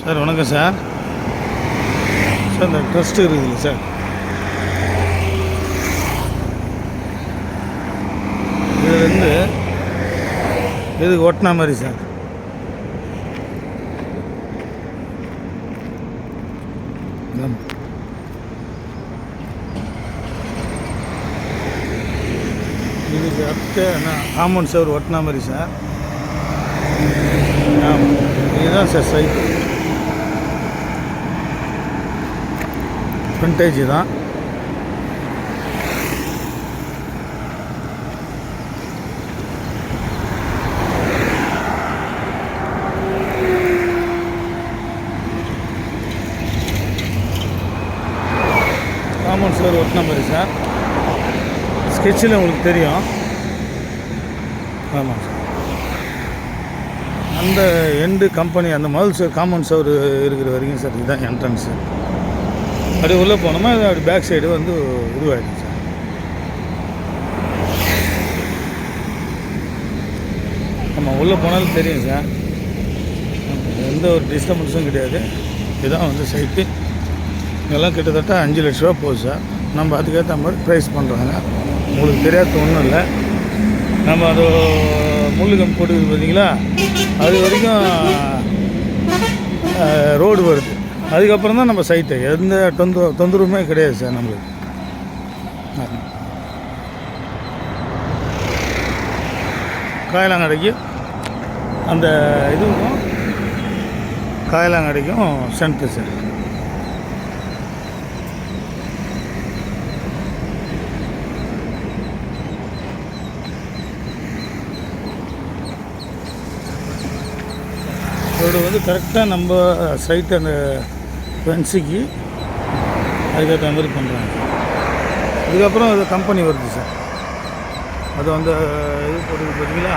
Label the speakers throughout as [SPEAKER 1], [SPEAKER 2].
[SPEAKER 1] Sir வணக்கம் sir. Sir இந்த trust இருக்குதுல்ல சார், இதுலேருந்து இதுக்கு ஒட்டினா மாதிரி சார். இதுக்கு அடுத்த காம்பவுண்ட் சவர் ஒட்டினா மாதிரி சார். இதுதான் சார் சைட், ஃப்ரண்டேஜ் தான். காம்பவுண்ட் சவர் ஒட்டின மாதிரி சார். ஸ்கெட்சில் உங்களுக்கு தெரியும். ஆமாம் சார். அந்த எண்டு கம்பெனி அந்த முதல் சார் காம்பவுண்ட் சவர் இருக்கிற வரைக்கும் சார் இதுதான் என்ட்ரன்ஸு. அப்படி உள்ளே போனோமா அப்படி பேக் சைடு வந்து உருவாயிடுச்சு சார். ஆமாம், உள்ளே போனாலும் தெரியும் சார். எந்த ஒரு டிஸ்டர்பன்ஸும் கிடையாது. இதுதான் வந்து சைட்டு. இதெல்லாம் கிட்டத்தட்ட 5 லட்ச ரூபா போகுது சார். நம்ம அதுக்கேற்ற மாதிரி ப்ரைஸ் பண்ணுறாங்க. உங்களுக்கு தெரியாத ஒன்றும் இல்லை. நம்ம அது முள்ளுகம் போட்டுக்குது பார்த்தீங்களா, அது வரைக்கும் ரோடு வருது. அதுக்கப்புறம் தான் நம்ம சைட்டு. எந்த தொந்தரவுமே கிடையாது சார் நம்மளுக்கு. காயலாங்கடைக்கு அந்த இதுவும் காயலாங்கடைக்கும் சென்ட்ரு சார். ரோடு வந்து கரெக்டாக நம்ம சைட்டு அந்த ஃபென்ஸுக்கு அதுக்கேற்ற மாதிரி பண்ணுறாங்க. இதுக்கப்புறம் அது கம்பெனி வருது சார். அது வந்து இது போட்டு பார்த்தீங்களா,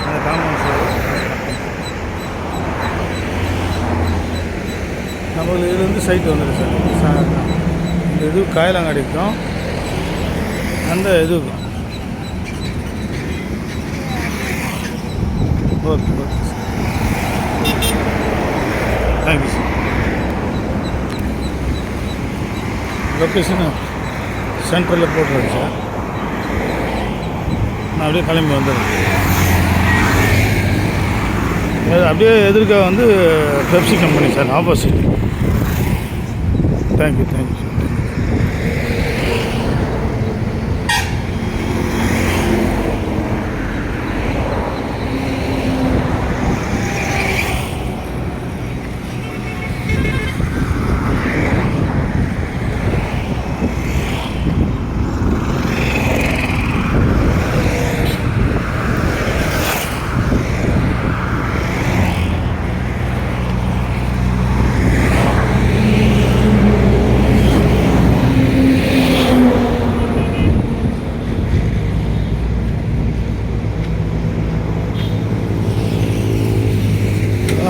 [SPEAKER 1] அந்த காம்பவுண்ட் சார் நம்மளுக்கு இது வந்து சைட்டு வந்துடுது சார். இந்த இது காயலாங்கடைக்கும் அந்த இதுக்கும். Okay okay sir, thank you sir. Location சென்ட்ரலில் போட்டுருங்க சார். நான் அப்படியே கிளம்பி வந்துடுறேன். அப்படியே எதிர்க்க வந்து Pepsi company sir, opposite. Thank you thank you sir.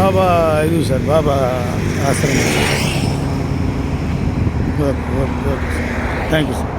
[SPEAKER 1] Baba ఇది సార్, బాబా ఆశ్రమం. Okay okay okay sir, thank you sir.